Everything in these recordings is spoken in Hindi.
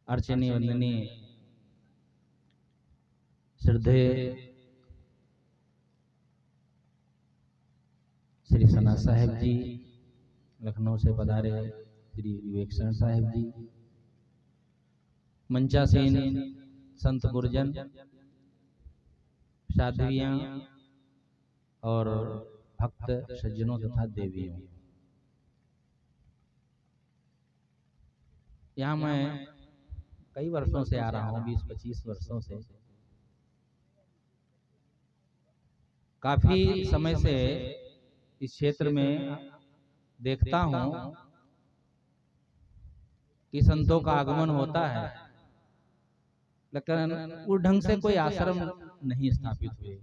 अर्चनीय वंदनीय श्रद्धेय श्री सना साहेब जी, लखनऊ से पधारे श्री विवेकशरण साहेब जी, मंचासीन संत गुरुजन, साध्वियां और भक्त सज्जनों तथा देवियों, यहाँ मैं कई वर्षों से आ रहा हूँ, 20-25 वर्षों से। काफी समय से इस क्षेत्र में देखता हूँ कि संतों का आगमन होता है, लेकिन उस ढंग से कोई आश्रम नहीं स्थापित हुए।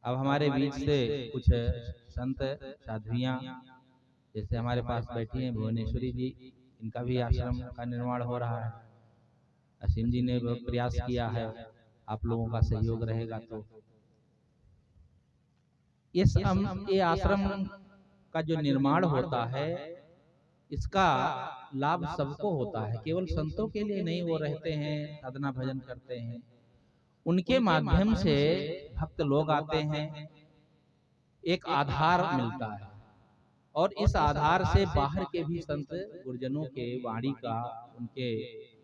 अब हमारे बीच से कुछ संत साध्वियां, जैसे हमारे पास बैठी हैं भुवनेश्वरी जी, इनका भी आश्रम का निर्माण हो रहा है। असीम जी ने प्रयास किया है, आप लोगों का सहयोग रहेगा तो ये आश्रम का जो निर्माण होता है, इसका लाभ सबको होता है, केवल संतों के लिए नहीं। वो रहते हैं, साधना भजन करते हैं, उनके माध्यम से भक्त लोग आते हैं, एक आधार मिलता है, और इस आधार से बाहर के भी संत गुरुजनों के वाणी का, उनके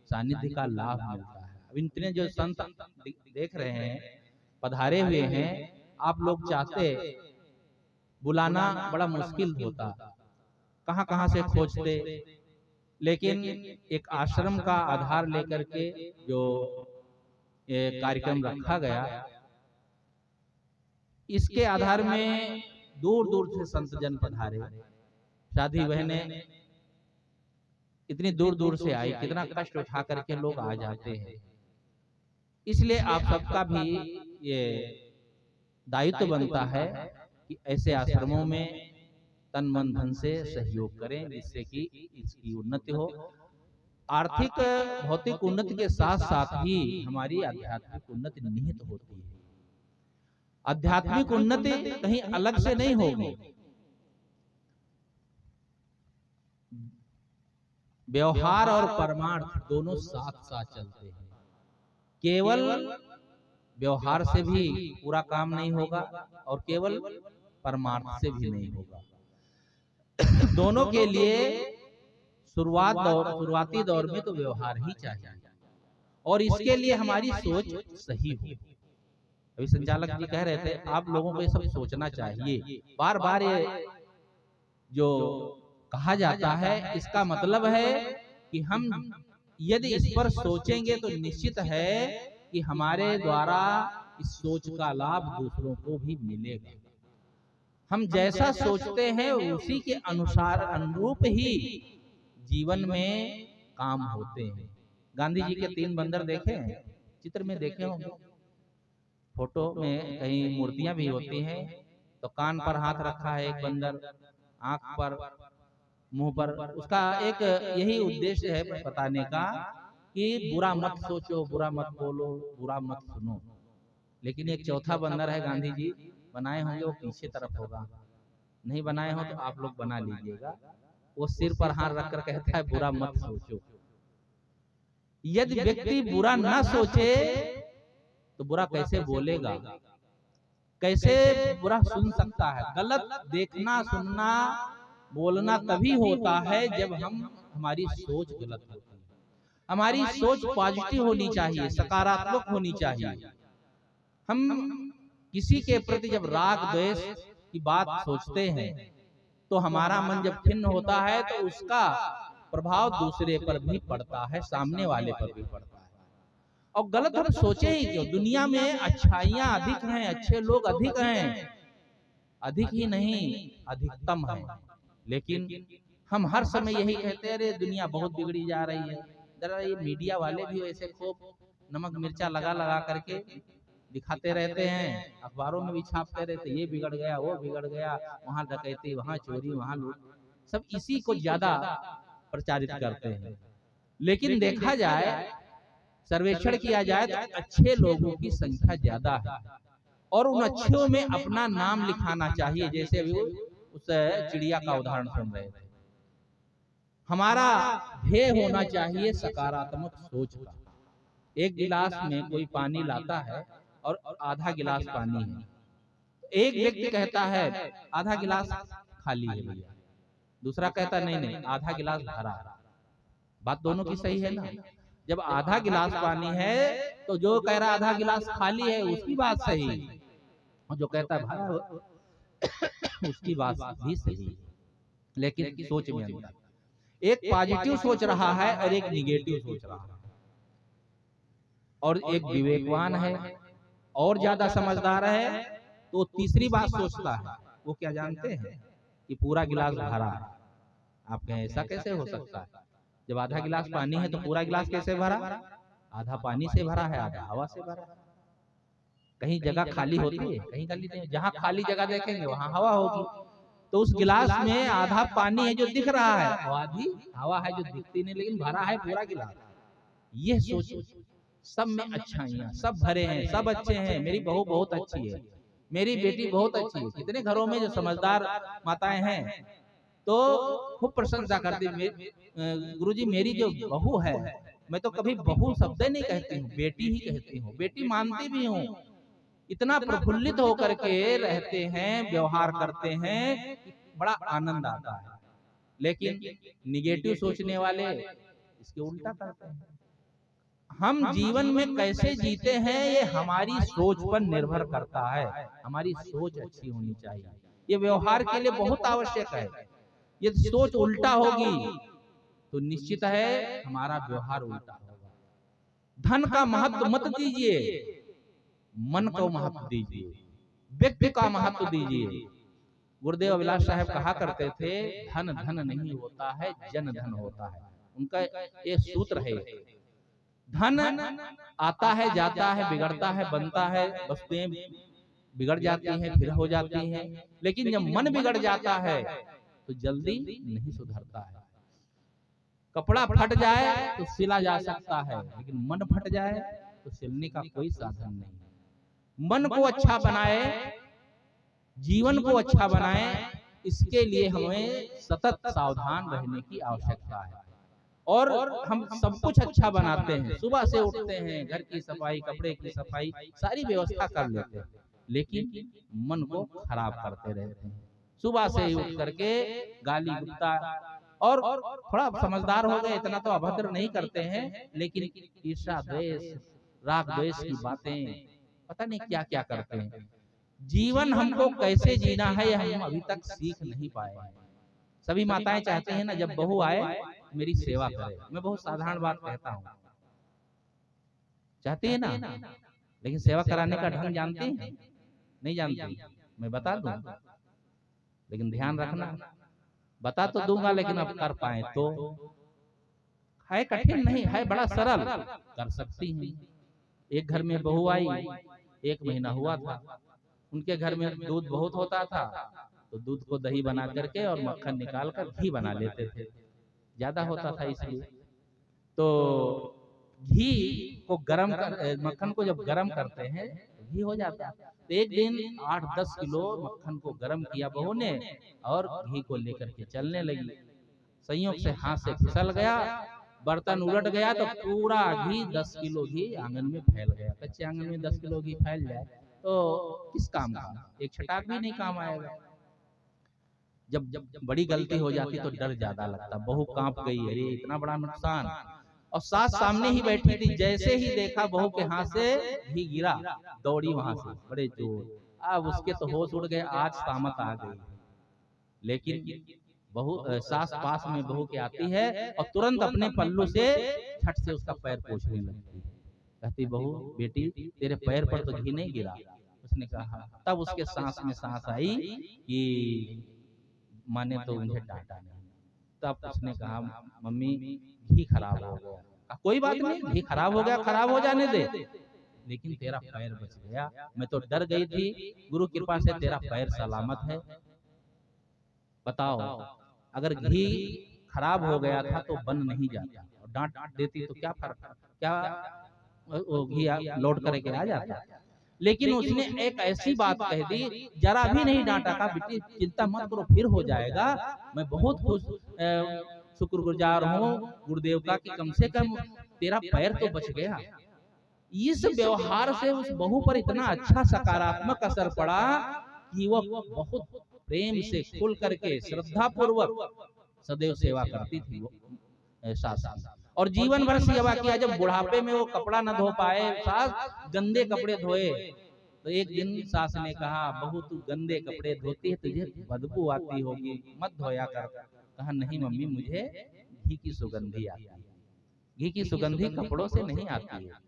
सानिध्य का लाभ मिलता है। अब इतने जो संत देख रहे हैं, पधारे हुए हैं, आप लोग चाहते बुलाना बड़ा मुश्किल होता, कहां कहां से खोजते, लेकिन एक आश्रम का आधार लेकर के जो ये कार्यक्रम रखा गया, इसके आधार में दूर दूर से संत जन पधारे, साधी बहनें इतनी दूर दूर से आई, कितना कष्ट उठा करके लोग आ जाते हैं। इसलिए आप सबका भी ये दायित्व बनता है कि ऐसे आश्रमों में तन मन धन से सहयोग करें, जिससे कि इसकी उन्नति हो। आर्थिक भौतिक उन्नति के साथ साथ ही हमारी आध्यात्मिक उन्नति निहित होती है। आध्यात्मिक उन्नति कहीं अलग से नहीं होगी, व्यवहार और परमार्थ दोनों साथ साथ चलते हैं। केवल व्यवहार से भी पूरा काम नहीं होगा, और केवल परमार्थ से भी नहीं होगा। दोनों के लिए शुरुआती दौर में तो व्यवहार ही चाहिए, और इसके लिए हमारी सोच सही हो। अभी संचालक जी कह रहे थे, आप लोगों को ये सब सोचना चाहिए। बार बार ये जो कहा जाता है, इसका मतलब है कि हम यदि इस पर सोचेंगे तो निश्चित है कि हमारे द्वारा इस सोच का लाभ दूसरों को भी मिलेगा। हम जैसा सोचते हैं उसी के अनुरूप ही जीवन में काम होते हैं। गांधी जी के 3 बंदर देखे हैं, चित्र में देखे होंगे, फोटो में कहीं मूर्तियां भी होती हैं। तो कान पर हाथ रखा है एक बंदर, आंख पर, मुंह पर। उसका एक यही उद्देश्य है बताने का कि बुरा मत सोचो, बुरा मत बोलो, बुरा मत सुनो। लेकिन एक चौथा बंदर है, गांधी जी बनाए होंगे, वो पीछे तरफ होगा, नहीं बनाए हो तो आप लोग बना लीजिएगा। वो सिर पर हाथ रखकर कहता है बुरा मत सोचो। यदि व्यक्ति बुरा ना सोचे तो बुरा कैसे बोलेगा, कैसे बुरा सुन सकता है। गलत देखना, सुनना, बोलना तभी होता है जब हमारी सोच गलत होती है। हमारी सोच पॉजिटिव होनी चाहिए, सकारात्मक होनी चाहिए। हम किसी के प्रति जब राग द्वेष की बात सोचते हैं तो हमारा मन जब खिन्न होता है तो उसका प्रभाव दूसरे पर भी पड़ता है, सामने वाले पर भी पड़ता है। और गलत हम सोचे ही क्यों? दुनिया में अच्छाइयां अधिक हैं, अच्छे लोग अधिक हैं, अधिक ही नहीं अधिकतम है। लेकिन हम हर समय यही कहते हैं, अरे दुनिया बहुत बिगड़ी जा रही है। जरा ये मीडिया वाले भी ऐसे खूब नमक मिर्चा लगा लगा करके दिखाते रहते हैं, अखबारों में भी छापते रहते, ये बिगड़ गया, वो बिगड़ गया, वहां डकैती, वहां चोरी, वहां लूट, सब इसी को ज्यादा प्रचारित करते हैं। लेकिन देखा जाए, सर्वेक्षण किया जाए तो अच्छे लोगों की संख्या ज्यादा है, और उन अच्छों में अपना नाम लिखाना चाहिए। जैसे अभी उस चिड़िया का उदाहरण सुन रहे थे, हमारा ध्येय होना चाहिए सकारात्मक सोच का। एक गिलास में कोई पानी लाता है और आधा गिलास पानी है, एक व्यक्ति कहता है आधा गिलास खाली है भैया, दूसरा कहता नहीं नहीं आधा गिलास भरा है। बात दोनों की सही है ना। जब आधा गिलास पानी है तो जो कह रहा आधा गिलास खाली है उसकी बात सही, और जो कहता है भरा उसकी बात भी सही। लेकिन सोच में अंतर, एक पॉजिटिव सोच रहा है और एक निगेटिव सोच रहा है, और एक विवेकवान है और ज्यादा समझदार है तो तीसरी बात सोचता है। वो क्या जानते हैं कि पूरा गिलास भरा है। आप कहें ऐसा कैसे हो सकता है, जब आधा गिलास पानी है तो पूरा गिलास कैसे भरा? आधा पानी से भरा है, आधा हवा से भरा है। कहीं जगह खाली होती है, कहीं खाली नहीं। जहाँ खाली जगह देखेंगे वहां हवा होगी। तो उस गिलास में आधा पानी है जो दिख रहा है, और आधी हवा है जो दिखती नहीं, लेकिन भरा है पूरा गिलास। ये सोच, सब में अच्छाइयाँ, सब भरे हैं, सब अच्छे हैं। मेरी बहू बहुत अच्छी है, मेरी बेटी बहुत अच्छी है। कितने घरों में जो समझदार माताएं हैं तो खूब प्रशंसा करती है, गुरुजी मेरी जो बहू है, मैं तो कभी बहू शब्द नहीं कहती हूँ, बेटी ही कहती हूँ, बेटी मानती भी हूँ। इतना प्रफुल्लित होकर के रहते हैं, व्यवहार करते हैं, बड़ा आनंद आता है। लेकिन निगेटिव सोचने वाले इसके उल्टा करते हैं। हम जीवन में कैसे जीते हैं ये हमारी सोच पर निर्भर करता है। हमारी सोच अच्छी होनी चाहिए, ये व्यवहार के लिए बहुत आवश्यक है। यदि सोच उल्टा होगी तो निश्चित है हमारा व्यवहार उल्टा होगा। धन का महत्व मत दीजिए, मन को महत्व दीजिए, व्यक्ति का महत्व दीजिए। गुरुदेव अभिलाष साहब कहा करते थे, धन धन नहीं होता है, जन धन होता है। उनका ये सूत्र है। धन आता है, जाता है, बिगड़ता है, बनता है, वस्तुएं बिगड़ जाती हैं, फिर हो जाती हैं। लेकिन जब मन बिगड़ जाता है तो जल्दी नहीं सुधरता है। कपड़ा फट जाए तो सिला जा सकता है, लेकिन मन फट जाए तो सिलने का कोई साधन नहीं। मन को अच्छा बनाए, जीवन को अच्छा बनाए, इसके लिए हमें सतत सावधान रहने की आवश्यकता है। और हम सब कुछ अच्छा बनाते हैं, सुबह से उठते हैं, घर की सफाई, कपड़े की सफाई, सारी व्यवस्था कर लेते हैं, लेकिन मन को खराब करते रहते हैं। सुबह से ही उठ करके गाली गुप्ता, और थोड़ा समझदार हो गए, इतना तो अभद्र नहीं करते हैं, लेकिन ईर्ष्या, द्वेष, राग द्वेष की बातें, पता नहीं क्या क्या करते हैं। जीवन हमको कैसे जीना है ये हम अभी तक सीख नहीं पाए हैं। सभी माताएं चाहती हैं ना जब बहू आए मेरी सेवा करे। मैं बहुत साधारण बात कहता हूँ, चाहती है ना, लेकिन सेवा कराने का ढंग जानती हैं? नहीं जानती। मैं बता दूं, लेकिन ध्यान रखना, बता तो दूंगा लेकिन अब कर पाए तो। है कठिन नहीं है, बड़ा सरल, कर सकती हैं। एक घर में बहू आई, 1 महीना हुआ था, उनके घर में दूध बहुत होता था, तो दूध को दही बना करके और मक्खन निकाल कर घी बना लेते थे, ज्यादा होता था इसलिए। तो घी को गरम कर, मक्खन को जब गरम करते हैं तो घी हो जाता है। तो एक दिन 8-10 किलो मक्खन को गरम किया बहू ने और घी को लेकर के चलने लगी। संयोग से हाथ से फिसल गया, बर्तन उलट गया, तो पूरा घी 10 किलो घी आंगन में फैल गया। कच्चे आंगन में 10 किलो घी फैल जाए तो किस काम का, एक छटाक भी नहीं काम आएगा। जब जब बड़ी गलती हो जाती तो डर ज्यादा लगता, बहू कांप गई, अरे इतना बड़ा नुकसान। और सास सामने ही बैठी थी, जैसे ही देखा बहू के हाथ से घी गिरा, दौड़ी वहां से बड़े जोर। अब उसके तो होश उड़ गए, आज सामत आ गई। लेकिन बहू, सास पास में बहू के आती है और तुरंत अपने पल्लू से झट से उसका पैर पोंछने लगती है। कहती, बहू बेटी तेरे पैर पर तो घी नहीं गिरा। उसने कहा, तब उसके सांस में सांस आई कि माँ ने तो मुझे डांटा नहीं। तब उसने कहा, मम्मी घी खराब हो गया। कोई बात नहीं, घी खराब हो गया, खराब हो जाने दे, लेकिन तेरा पैर बच गया। मैं तो डर गई थी, गुरु कृपा से तेरा पैर सलामत है। बताओ, अगर घी खराब हो गया था तो बन नहीं जाता, और डांट देती तो क्या फर्क, क्या वो घी लौट करके आ जाता। लेकिन उसने एक ऐसी बात कह दी, जरा भी नहीं डांटा, कहा बेटी चिंता मत करो, फिर हो जाएगा। मैं बहुत खुश शुक्रगुजार हूँ गुरुदेव का कि कम से कम तेरा पैर तो बच गया। इस व्यवहार से उस बहू पर इतना अच्छा सकारात्मक असर पड़ा कि वो बहुत प्रेम से खुल करके श्रद्धा पूर्वक सदैव सेवा करती थी वो सास की। और जीवन भर सेवा किया। जब बुढ़ापे में वो कपड़ा न धो पाए, सास गंदे कपड़े धोए, तो एक दिन सास ने कहा, बहू तू गंदे कपड़े धोती है, तुझे बदबू आती होगी, मत धोया कर। कहा नहीं मम्मी, मुझे घी की सुगंधी आती है। घी की सुगंधी कपड़ों से नहीं आती है।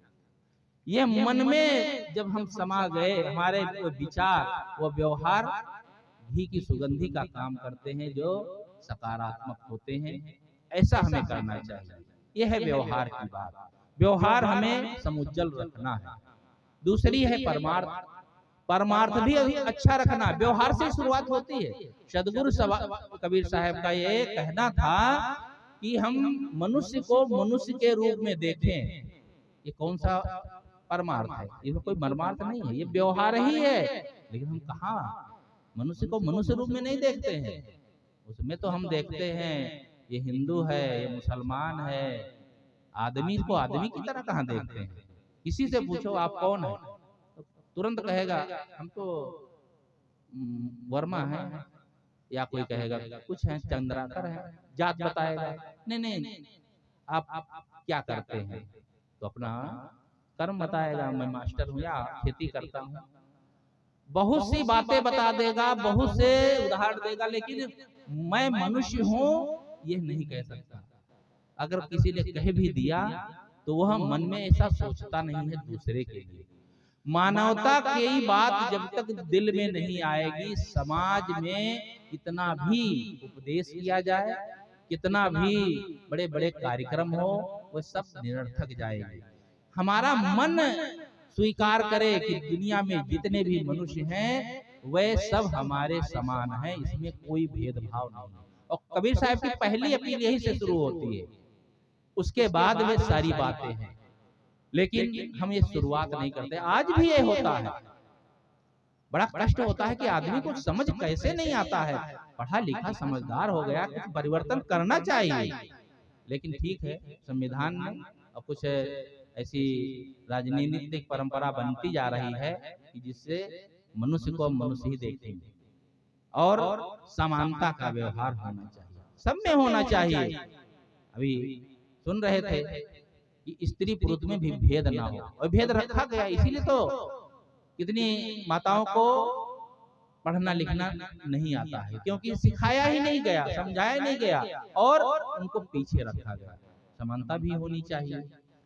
ये मन में जब हम समा गए, हमारे वो विचार, वो व्यवहार घी की सुगंधी का काम करते हैं, जो सकारात्मक होते हैं। ऐसा हमें करना चाहिए। यह है व्यवहार की बात। व्यवहार हमें समुज्जल रखना है। दूसरी है परमार्थ। परमार्थ भी अच्छा रखना। व्यवहार से शुरुआत होती है। सदगुरु कबीर साहब का ये कहना था कि हम मनुष्य को मनुष्य के रूप में देखें। ये कौन सा परमार्थ है? ये कोई मर्मार्थ नहीं है, ये व्यवहार ही है। लेकिन हम कहाँ मनुष्य को मनुष्य रूप में नहीं देखते हैं। उसमें तो हम देखते हैं ये हिंदू है, ये मुसलमान है। आदमी को आदमी की तरह कहाँ देखते हैं? किसी से पूछो आप कौन है, तो तुरंत कहेगा हम तो वर्मा है, या कोई कहेगा कुछ है चंद्राकर है, जात बताएगा। नहीं नहीं, आप क्या करते हैं, तो अपना कर्म बताएगा। मैं मास्टर हूँ या खेती करता हूँ। बहुत सी बातें बता देगा, बहुत से उदाहरण देगा, लेकिन मैं मनुष्य हूँ ये नहीं कह सकता। अगर किसी ने कह भी दिया तो वह मन में ऐसा सोचता नहीं है दूसरे के लिए। मानवता की बात जब तक दिल में नहीं आएगी, समाज में कितना भी उपदेश किया जाए, कितना भी बड़े बड़े कार्यक्रम हो, वह सब निरर्थक जाएगी। हमारा मन स्वीकार करे कि दुनिया में जितने भी मनुष्य हैं वे सब हमारे समान हैं, इसमें कोई भेदभाव नहीं। और कबीर साहब की पहली अपील यही से शुरू होती है, उसके बाद वे सारी बातें हैं। लेकिन हम ये शुरुआत नहीं करते। आज भी ये होता है, बड़ा कष्ट होता है कि आदमी को समझ कैसे नहीं आता है। पढ़ा लिखा समझदार हो गया, कुछ परिवर्तन करना चाहिए, लेकिन ठीक है संविधान में और कुछ ऐसी राजनीतिक परंपरा बनती जा रही है कि जिससे मनुष्य को मनुष्य ही देखेंगे और समानता का व्यवहार होना चाहिए, सब में होना चाहिए। अभी सुन रहे थे कि स्त्री पुरुष में भी भेद ना हो, और भेद रखा गया। इसीलिए तो कितनी माताओं को पढ़ना लिखना नहीं आता है, क्योंकि सिखाया ही नहीं गया, समझाया नहीं गया और उनको पीछे रखा गया। समानता भी होनी चाहिए।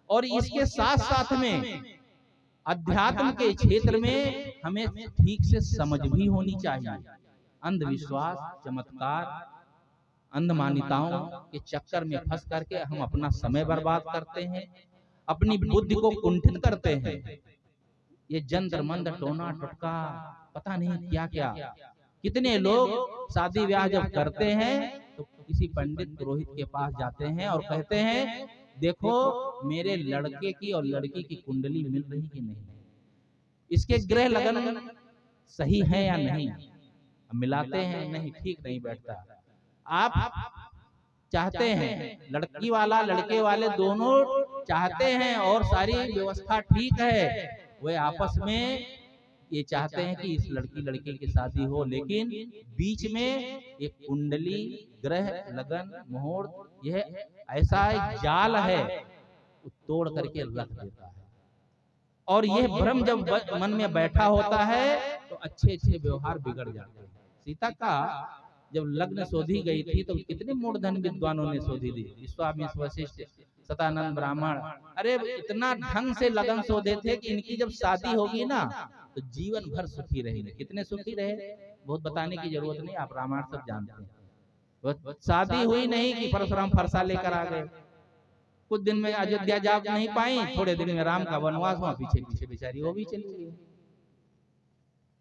और इसके साथ साथ में अध्यात्म के क्षेत्र में हमें ठीक से समझ भी होनी चाहिए। अंधविश्वास, चमत्कार, अंध मान्यताओं के चक्कर में फंस करके हम अपना समय बर्बाद करते हैं, अपनी बुद्धि को कुंठित करते हैं। ये जंतर मंतर, टोना टटका, पता नहीं क्या क्या। कितने लोग शादी ब्याह जब करते हैं तो किसी पंडित पुरोहित के पास जाते हैं और कहते हैं देखो मेरे लड़के की और लड़की की कुंडली मिल रही कि नहीं, इसके ग्रह लगन सही है या नहीं। मिलाते हैं, नहीं ठीक नहीं बैठता। आप चाहते हैं लड़की वाला लड़के वाले दोनों चाहते हैं और सारी व्यवस्था ठीक है, वे आपस में ये चाहते हैं कि इस लड़की लड़के की शादी हो, लेकिन बीच में एक कुंडली, ग्रह लगन, मुहूर्त, यह ऐसा एक जाल है, तोड़ करके रख देता है। और यह भ्रम जब मन में बैठा होता है तो अच्छे अच्छे व्यवहार बिगड़ जाते हैं। सीता का जब लग्न शोधी गई थी तो कितने मूर्धन विद्वानों ने शोधी दी, विश्वामित्र, वशिष्ठ, सतानंद ब्राह्मण। अरे इतना ढंग से लगन शोधे थे कि इनकी जब शादी होगी ना तो जीवन भर सुखी रहेंगे। कितने सुखी रहे, बहुत बताने की जरूरत नहीं, आप रामायण सब जानते हैं। शादी हुई नहीं कि परशुराम फरसा लेकर आ गए, कुछ दिन में अयोध्या जा नहीं पाई, थोड़े दिन में राम का वनवास हुआ, पीछे पीछे बेचारी वो भी चली गई।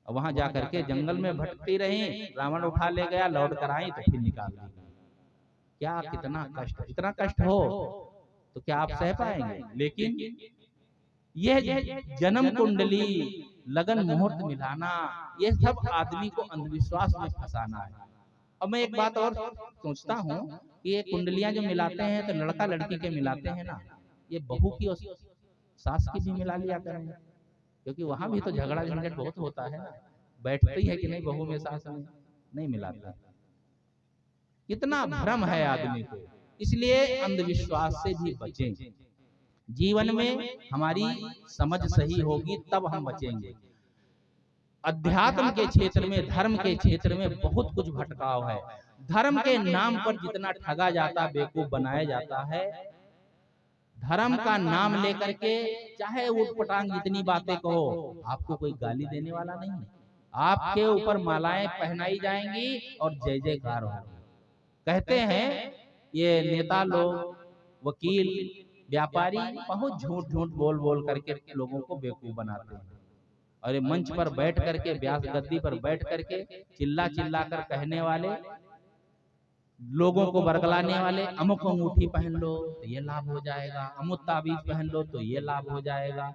वहां जाकर के जंगल में भटकती रही, रावण उठा ले गया, लौट कर आई तो फिर निकाल दी। क्या कितना कष्ट, इतना कष्ट हो तो क्या आप सह पाएंगे? लेकिन यह जन्म कुंडली, लगन, मुहूर्त मिलाना, यह सब आदमी को अंधविश्वास में फंसाना है। अब मैं एक बात और सोचता हूँ कि ये कुंडलियां जो मिलाते हैं तो लड़का लड़की के मिलाते हैं ना, ये बहू की और सास की भी मिला लिया करें, क्योंकि वहां भी तो झगड़ा झंझट बहुत होता है ना, बैठती है कि नहीं बहू में सास में, नहीं मिलाता। कितना भ्रम है आदमी को। इसलिए अंधविश्वास से भी बचें। जीवन में हमारी समझ सही होगी तब हम बचेंगे। अध्यात्म के क्षेत्र में, धर्म के क्षेत्र में बहुत कुछ भटकाव है। धर्म के नाम पर जितना ठगा जाता, बेवकूफ बनाया जाता है, धर्म का नाम लेकर के चाहे उटपटांग जितनी बातें कहो, आपको कोई गाली देने वाला नहीं है। आपके ऊपर मालाएं पहनाई जाएंगी और जय जयकार होगा। कहते हैं ये नेता लोग, वकील, व्यापारी बहुत झूठ झूठ बोल बोल करके लोगों को बेवकूफ बनाते हैं, और ये मंच पर बैठ करके, व्यास गद्दी पर बैठ करके चिल्ला चिल्ला कर कहने वाले, लोगों को बरगलाने वाले, अमुक अंगूठी पहन लो तो ये लाभ हो जाएगा, अमुक ताबीज पहन लो तो ये लाभ हो जाएगा।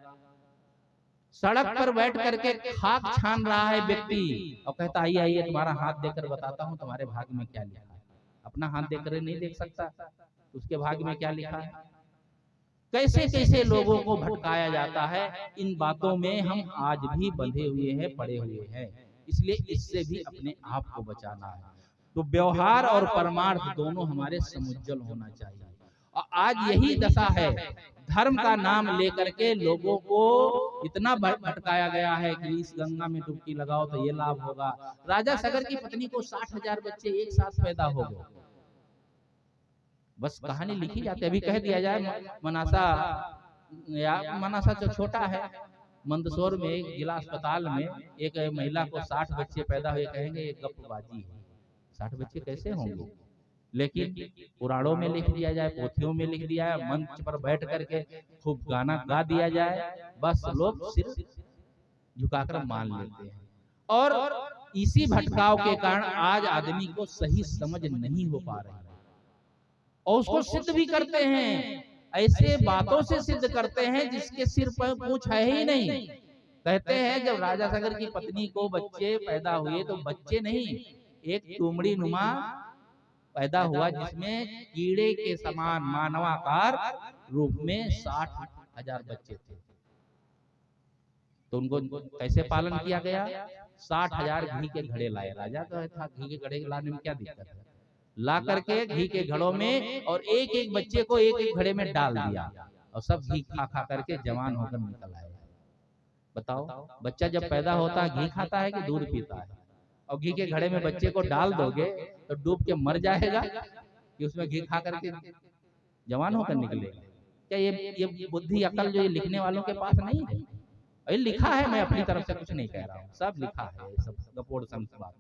सड़क पर बैठ करके खाक छान रहा है व्यक्ति और कहता आइए आइए तुम्हारा हाथ देकर बताता हूं तुम्हारे भाग्य में क्या लिखा है। अपना हाथ देकर नहीं देख सकता उसके भाग्य में क्या लिखा है। कैसे कैसे लोगों को भटकाया जाता है। इन बातों में हम आज भी बंधे हुए हैं, पड़े हुए हैं। इसलिए इससे भी अपने आप को बचाना है। तो व्यवहार और परमार्थ दोनों हमारे समुज्जल होना चाहिए। और आज यही दशा है, धर्म का नाम लेकर के लोगों को इतना भटकाया गया है कि इस गंगा में डुबकी लगाओ तो ये लाभ होगा। राजा सगर की पत्नी को 60,000 बच्चे एक साथ पैदा हो गए। बस कहानी लिखी जाती है। अभी कह दिया जाए मनासा, या मनासा जो छोटा है, मंदसौर में एक जिला अस्पताल में एक महिला को 60 बच्चे पैदा हुए, कहेंगे ये गपबाजी है, 60 बच्चे कैसे होंगे। लेकिन पुराणों में लिख दिया जाए, पोथियों में लिख दिया है, मंच पर बैठ करके खूब गाना गा दिया जाए, बस लोग सिर झुकाकर मान लेते हैं। और इसी भटकाव के कारण आज आदमी को सही समझ नहीं हो पा रही है, और उसको सिद्ध भी करते हैं, ऐसे बातों से सिद्ध करते हैं जिसके सिर पर पूंछ है ही नहीं। कहते हैं जब राजा सगर की पत्नी को बच्चे पैदा हुए तो बच्चे नहीं, एक तुमड़ी नुमा पैदा हुआ जिसमें कीड़े के समान मानवाकार रूप में 60,000 बच्चे थे। तो उनको कैसे पालन किया गया। 60,000 घी के घड़े लाए। राजा तो था, घी के घड़े लाने में क्या दिक्कत है। ला करके घी के घड़ों में और एक एक बच्चे को एक एक घड़े में डाल दिया, और सब घी खा खा करके जवान होकर निकल आए। बताओ, बच्चा जब पैदा होता है घी खाता है कि दूध पीता है। और घी के घड़े में बच्चे को डाल दोगे तो डूब के मर जाएगा कि उसमें घी खा करके जवान होकर निकलेगा। क्या ये बुद्धि अकल जो ये लिखने वालों के पास नहीं है। ये लिखा है, मैं अपनी तरफ से कुछ नहीं कह रहा हूँ, सब लिखा है, सब गपोड़ संस्कार।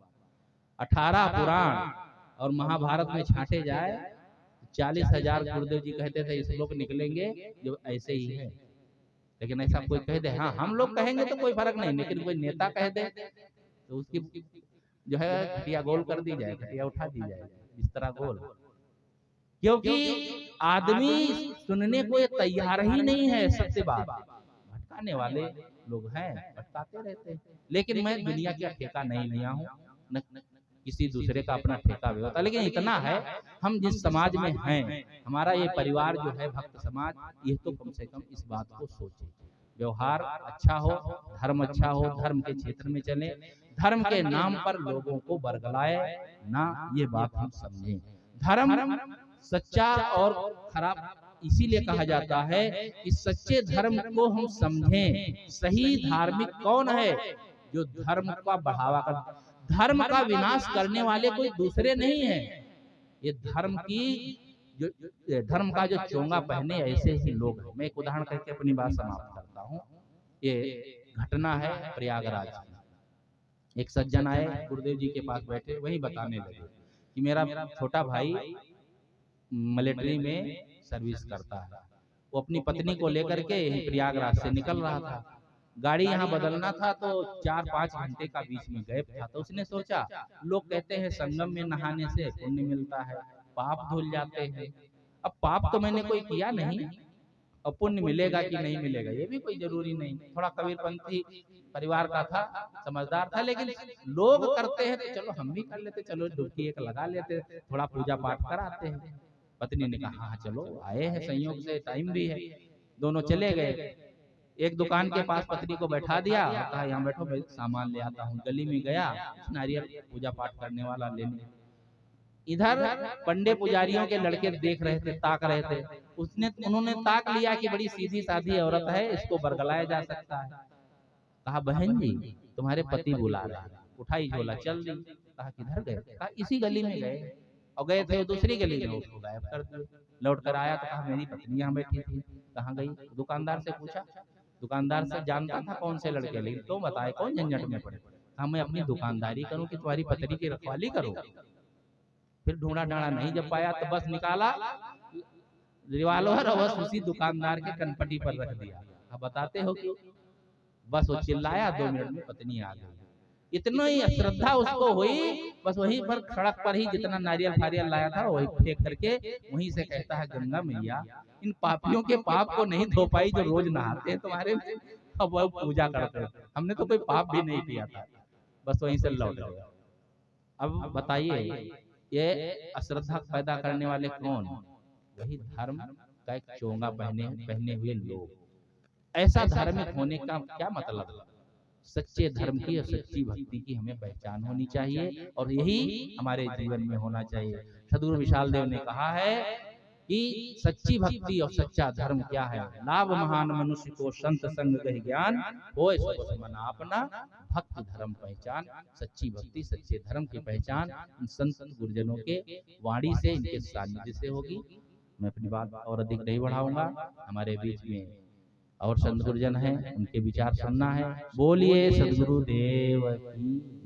18 पुराण और महाभारत में छांटे जाए 40,000 गुरुदेव जी कहते थे श्लोक निकलेंगे जो ऐसे ही है। लेकिन ऐसा कोई कह दे, हाँ हम लोग कहेंगे तो कोई फर्क नहीं, लेकिन कोई नेता कह दे तो उसकी जो है खटिया गोल कर दी जाए, खटिया उठा दी जाए, इस तरह गोल। क्योंकि आदमी सुनने को ये तैयार ही नहीं है। सत्य बात, भटकाने वाले लोग हैं, भटकाते रहते हैं। लेकिन मैं दुनिया का ठेका नहीं लिया हूँ, न किसी दूसरे का अपना ठेका भी होता। लेकिन इतना है, हम जिस समाज में हैं, हमारा ये परिवार जो है भक्त समाज, ये तो कम से कम इस बात को सोचे, व्यवहार अच्छा हो, धर्म अच्छा हो, धर्म के क्षेत्र में चले, धर्म के नाम पर लोगों को बरगलाए ना, ये बात हम समझें। धर्म सच्चा और खराब इसीलिए कहा जाता है कि सच्चे धर्म को हम समझें। सही धार्मिक कौन है? जो धर्म का बढ़ावा कर, धर्म का विनाश करने वाले कोई दूसरे नहीं है। ये धर्म का जो चोंगा पहने ऐसे ही लोग हैं। मैं एक उदाहरण करके अपनी बात समाप्त करता हूँ। ये घटना है प्रयागराज की। एक सज्जन आए गुरुदेव जी के पास बैठे, वही बताने लगे कि मेरा छोटा भाई मिलिट्री में सर्विस करता है। वो अपनी पत्नी को लेकर के यही प्रयागराज से निकल रहा था। गाड़ी यहाँ बदलना था तो 4-5 घंटे का बीच में गैप था। तो उसने सोचा, लोग कहते हैं संगम में नहाने से पुण्य मिलता है, पाप धुल जाते हैं। अब पाप तो मैंने कोई किया नहीं, और पुण्य मिलेगा कि नहीं मिलेगा ये भी कोई जरूरी नहीं। थोड़ा कबीरपंथी परिवार का था, समझदार था, लेकिन लोग करते हैं तो चलो हम भी कर लेते, चलो डुबकी एक लगा लेते, थोड़ा पूजा पाठ कराते हैं। पत्नी ने कहा हाँ चलो आए हैं संयोग से, टाइम भी है। दोनों चले गए, एक दुकान के पास पत्नी को बैठा दिया, कहा यहाँ बैठो मैं सामान ले आता हूँ। गली में गया, नारियल पूजा पाठ करने वाला लेने। इधर पंडे पुजारियों के लड़के देख रहे थे, ताक रहे थे। उन्होंने ताक लिया कि बड़ी सीधी साधी औरत है, इसको बरगलाया जा सकता है। कहा बहन जी तुम्हारे पति बुला रहे हैं। उठाई झोला चल दी। कहा किधर गए? कहा इसी गली में गए। और गए थे दूसरी गली में, उसको गायब कर दिए। लौट कर आया तो कहा मेरी पत्नी यहाँ बैठी थी, कहाँ गई? दुकानदार से पूछा, दुकानदार से जानता था कौन से लड़के, लेकिन तो बताए कौन झंझट में पड़े। कहा मैं अपनी दुकानदारी करूं कि तुम्हारी पत्नी की रखवाली करूं? फिर ढूंढा डांडा नहीं जब पाया तो बस निकाला रिवॉल्वर और बस उसी दुकानदार के कनपटी पर रख दिया। अब बताते हो क्यों? बस वो चिल्लाया, 2 मिनट में पत्नी आ गई। इतना ही श्रद्धा उसको हुई, बस वहीं पर सड़क पर ही जितना नारियल फारियल लाया था वही फेंक करके वहीं से कहता है गंगा मैया इन पापियों के पाप को नहीं धो पाई जो रोज नहाते हैं तुम्हारे में, अब वो पूजा करते हैं। हमने तो कोई पाप भी नहीं किया था, बस वहीं से लौट गए। अब बताइए ये अश्रद्धा पैदा करने वाले कौन? वही धर्म का एक चोंगा पहने हुए लोग। ऐसा धार्मिक होने का क्या मतलब? सच्चे धर्म की और सच्ची भक्ति की हमें पहचान होनी चाहिए और यही हमारे जीवन में होना चाहिए। सद्गुरु विशाल देव ने कहा है कि सच्ची भक्ति और सच्चा धर्म क्या है? लाभ महान मनुष्य को संत संग गहि ज्ञान, होय सब समना अपना, भक्ति धर्म पहचान। सच्ची भक्ति सच्चे धर्म की पहचान इन संत गुरुजनों के वाणी से, इनके सानिध्य से होगी। मैं अपनी बात और अधिक नहीं बढ़ाऊंगा। हमारे बीच में और संत गुरुजन हैं, उनके विचार सुनना है। बोलिए सद्गुरुदेव की।